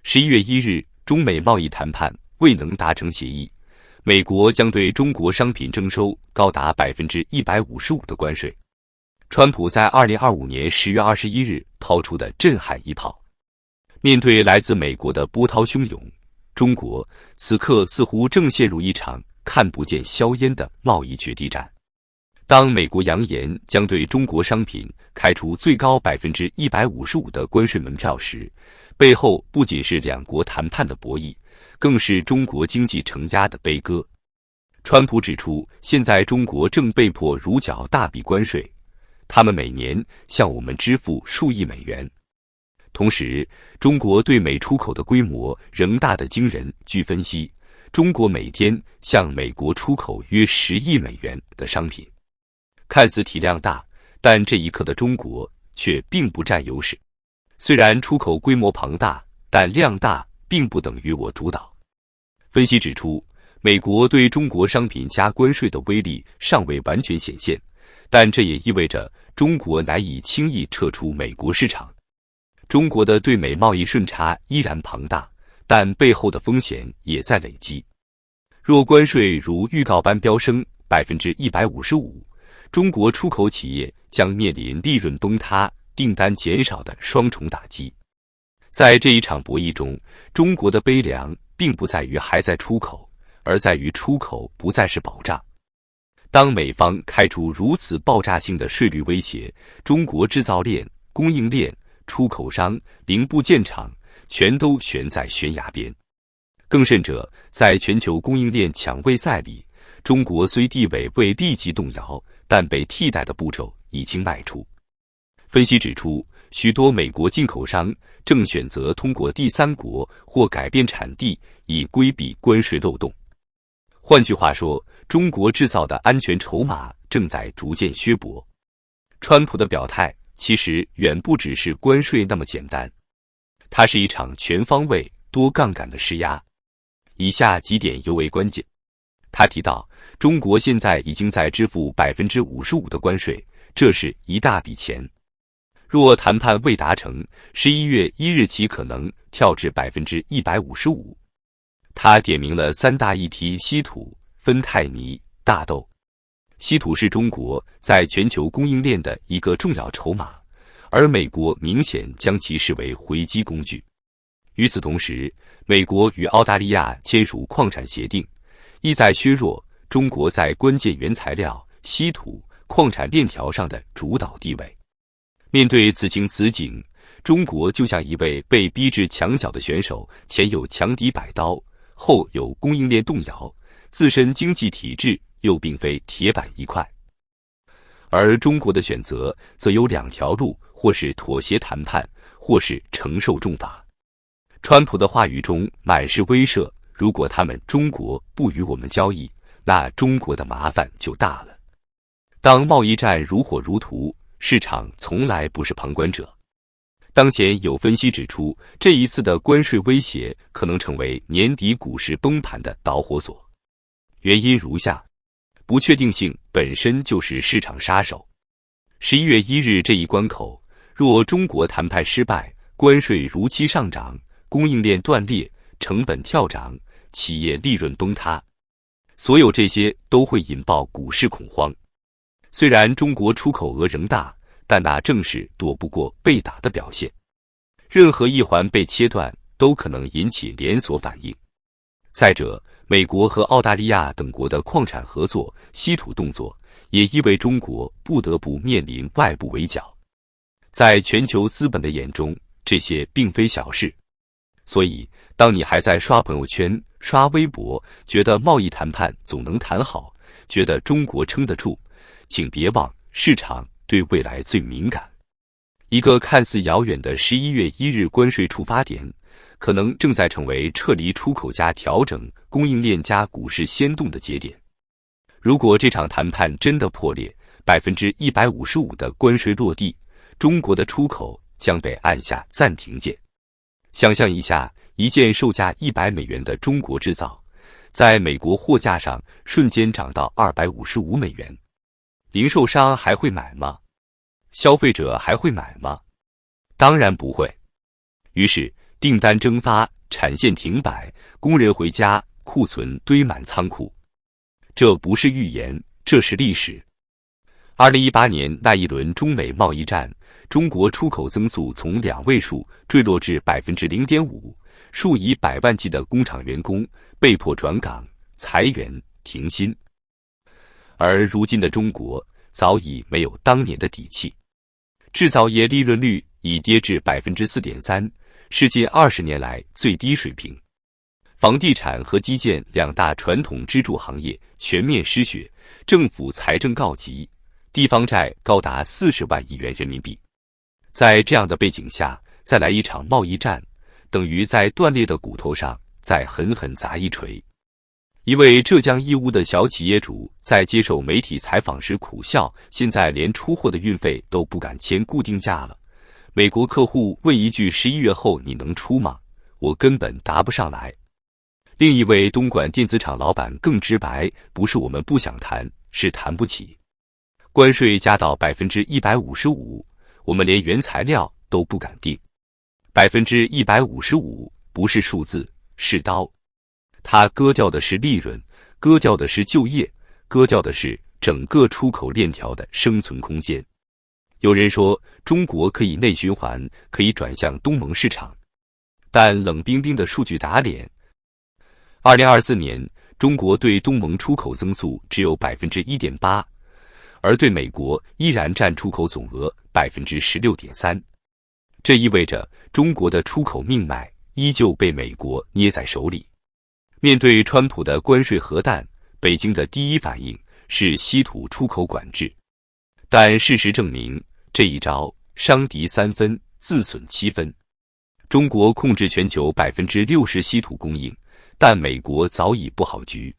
11月1日，中美贸易谈判未能达成协议，美国将对中国商品征收高达155%的关税。川普在2025年10月21日抛出的震撼一炮。面对来自美国的波涛汹涌，中国此刻似乎正陷入一场看不见硝烟的贸易决地战。当美国扬言将对中国商品开出最高155%的关税门票时，背后不仅是两国谈判的博弈，更是中国经济承压的悲歌。川普指出，现在中国正被迫如缴大笔关税，他们每年向我们支付数亿美元。同时，中国对美出口的规模仍大得惊人。据分析，中国每天向美国出口约10亿美元的商品。看似体量大，但这一刻的中国却并不占优势。虽然出口规模庞大，但量大并不等于我主导。分析指出，美国对中国商品加关税的威力尚未完全显现，但这也意味着中国难以轻易撤出美国市场。中国的对美贸易顺差依然庞大，但背后的风险也在累积。若关税如预告般飙升155%，中国出口企业将面临利润崩塌、订单减少的双重打击。在这一场博弈中，中国的悲凉并不在于还在出口，而在于出口不再是保障。当美方开出如此爆炸性的税率威胁，中国制造链、供应链、出口商、零部件厂全都悬在悬崖边。更甚者，在全球供应链抢位赛里，中国虽地位未立即动摇，但被替代的步骤已经迈出。分析指出，许多美国进口商正选择通过第三国或改变产地以规避关税漏洞。换句话说，中国制造的安全筹码正在逐渐削薄。川普的表态其实远不只是关税那么简单，它是一场全方位、多杠杆的施压。以下几点尤为关键。他提到，中国现在已经在支付55%的关税，这是一大笔钱。若谈判未达成，11月1日起可能跳至155%。他点明了三大议题：稀土、芬太尼、大豆。稀土是中国在全球供应链的一个重要筹码，而美国明显将其视为回击工具。与此同时，美国与澳大利亚签署矿产协定，意在削弱中国在关键原材料、稀土、矿产链条上的主导地位。面对此情此景，中国就像一位被逼至墙角的选手，前有强敌摆刀，后有供应链动摇，自身经济体制又并非铁板一块。而中国的选择则有两条路，或是妥协谈判，或是承受重罚。川普的话语中满是威慑，如果他们中国不与我们交易，那中国的麻烦就大了。当贸易战如火如荼，市场从来不是旁观者。当前有分析指出，这一次的关税威胁可能成为年底股市崩盘的导火索。原因如下：不确定性本身就是市场杀手。11月1日这一关口，若中国谈判失败，关税如期上涨，供应链断裂，成本跳涨，企业利润崩塌，所有这些都会引爆股市恐慌。虽然中国出口额仍大，但那正是躲不过被打的表现。任何一环被切断，都可能引起连锁反应。再者，美国和澳大利亚等国的矿产合作、稀土动作，也意味中国不得不面临外部围剿。在全球资本的眼中，这些并非小事。所以，当你还在刷朋友圈、刷微博，觉得贸易谈判总能谈好，觉得中国撑得住，请别忘，市场对未来最敏感。一个看似遥远的11月1日关税触发点，可能正在成为撤离出口加调整供应链加股市先动的节点。如果这场谈判真的破裂，155%的关税落地，中国的出口将被按下暂停键。想象一下，一件售价100美元的中国制造，在美国货架上瞬间涨到255美元，零售商还会买吗？消费者还会买吗？当然不会。于是订单蒸发，产线停摆，工人回家，库存堆满仓库。这不是预言，这是历史。2018年那一轮中美贸易战，中国出口增速从2位数坠落至 0.5%， 数以百万计的工厂员工被迫转岗、裁员、停薪。而如今的中国早已没有当年的底气，制造业利润率已跌至 4.3%， 是近20年来最低水平。房地产和基建两大传统支柱行业全面失血，政府财政告急，地方债高达40万亿元人民币。在这样的背景下，再来一场贸易战，等于在断裂的骨头上再狠狠砸一锤。一位浙江义乌的小企业主在接受媒体采访时苦笑，现在连出货的运费都不敢签固定价了。美国客户问一句11月后你能出吗？我根本答不上来。另一位东莞电子厂老板更直白，不是我们不想谈，是谈不起。关税加到 155%， 我们连原材料都不敢定。155%不是数字，是刀。它割掉的是利润，割掉的是就业，割掉的是整个出口链条的生存空间。有人说中国可以内循环，可以转向东盟市场，但冷冰冰的数据打脸。2024年，中国对东盟出口增速只有 1.8%， 而对美国依然占出口总额 16.3%。这意味着中国的出口命脉依旧被美国捏在手里。面对川普的关税核弹，北京的第一反应是稀土出口管制。但事实证明，这一招伤敌3分，自损7分。中国控制全球 60% 稀土供应，但美国早已布好局。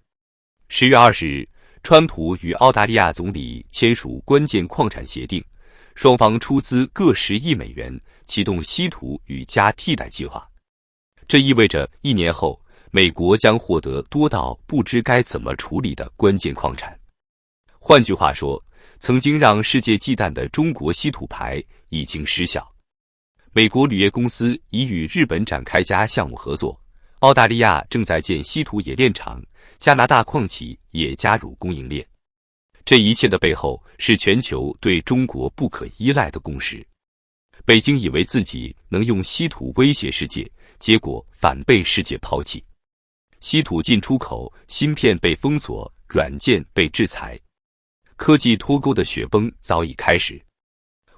10月20日，川普与澳大利亚总理签署关键矿产协定，双方出资各10亿美元，启动稀土与镓替代计划。这意味着1年后，美国将获得多到不知该怎么处理的关键矿产。换句话说，曾经让世界忌惮的中国稀土牌已经失效。美国铝业公司已与日本展开加项目合作，澳大利亚正在建稀土冶炼厂，加拿大矿企也加入供应链。这一切的背后是全球对中国不可依赖的共识。北京以为自己能用稀土威胁世界，结果反被世界抛弃。稀土进出口，芯片被封锁，软件被制裁，科技脱钩的雪崩早已开始。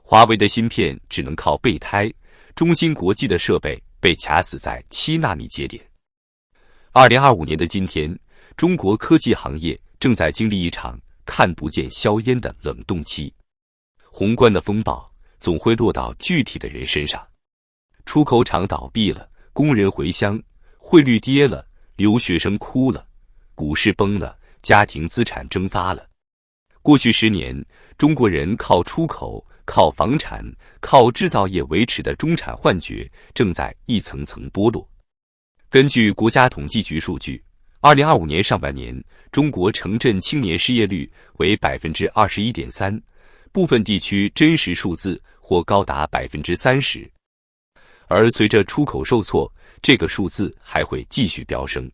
华为的芯片只能靠备胎，中芯国际的设备被卡死在7纳米节点。2025年的今天，中国科技行业正在经历一场看不见硝烟的冷冻期。宏观的风暴总会落到具体的人身上。出口厂倒闭了，工人回乡，汇率跌了，留学生哭了，股市崩了，家庭资产蒸发了。过去10年，中国人靠出口、靠房产、靠制造业维持的中产幻觉正在一层层剥落。根据国家统计局数据，2025年上半年，中国城镇青年失业率为 21.3%， 部分地区真实数字或高达 30%。而随着出口受挫，这个数字还会继续飙升。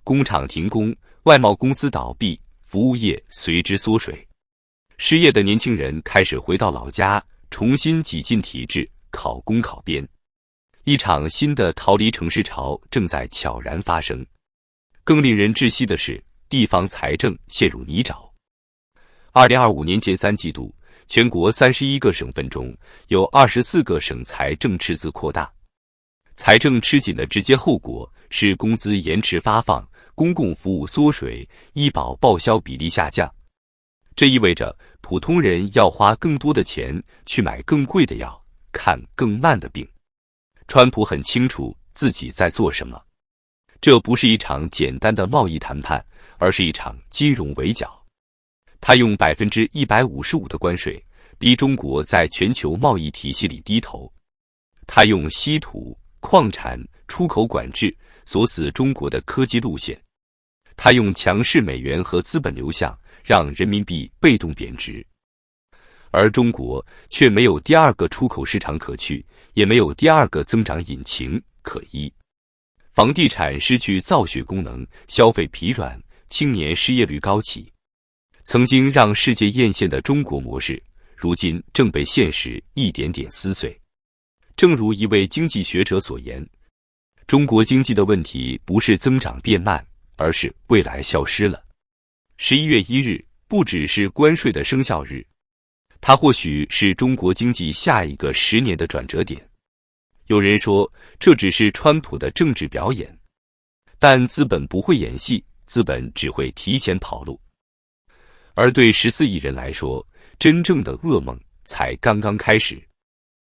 工厂停工，外贸公司倒闭，服务业随之缩水。失业的年轻人开始回到老家，重新挤进体制，考公考编。一场新的逃离城市潮正在悄然发生。更令人窒息的是，地方财政陷入泥沼。2025年前3季度，全国31个省份中有24个省财政赤字扩大。财政吃紧的直接后果是工资延迟发放、公共服务缩水、医保报销比例下降。这意味着普通人要花更多的钱去买更贵的药，看更慢的病。川普很清楚自己在做什么。这不是一场简单的贸易谈判，而是一场金融围剿。他用 155% 的关税逼中国在全球贸易体系里低头。他用稀土、矿产、出口管制锁死中国的科技路线。他用强势美元和资本流向让人民币被动贬值。而中国却没有第二个出口市场可去，也没有第二个增长引擎可依。房地产失去造血功能，消费疲软，青年失业率高企。曾经让世界艳羡的中国模式，如今正被现实一点点撕碎。正如一位经济学者所言，中国经济的问题不是增长变慢，而是未来消失了。11月1日不只是关税的生效日，它或许是中国经济下一个10年的转折点。有人说，这只是川普的政治表演，但资本不会演戏，资本只会提前跑路。而对14亿人来说，真正的噩梦才刚刚开始。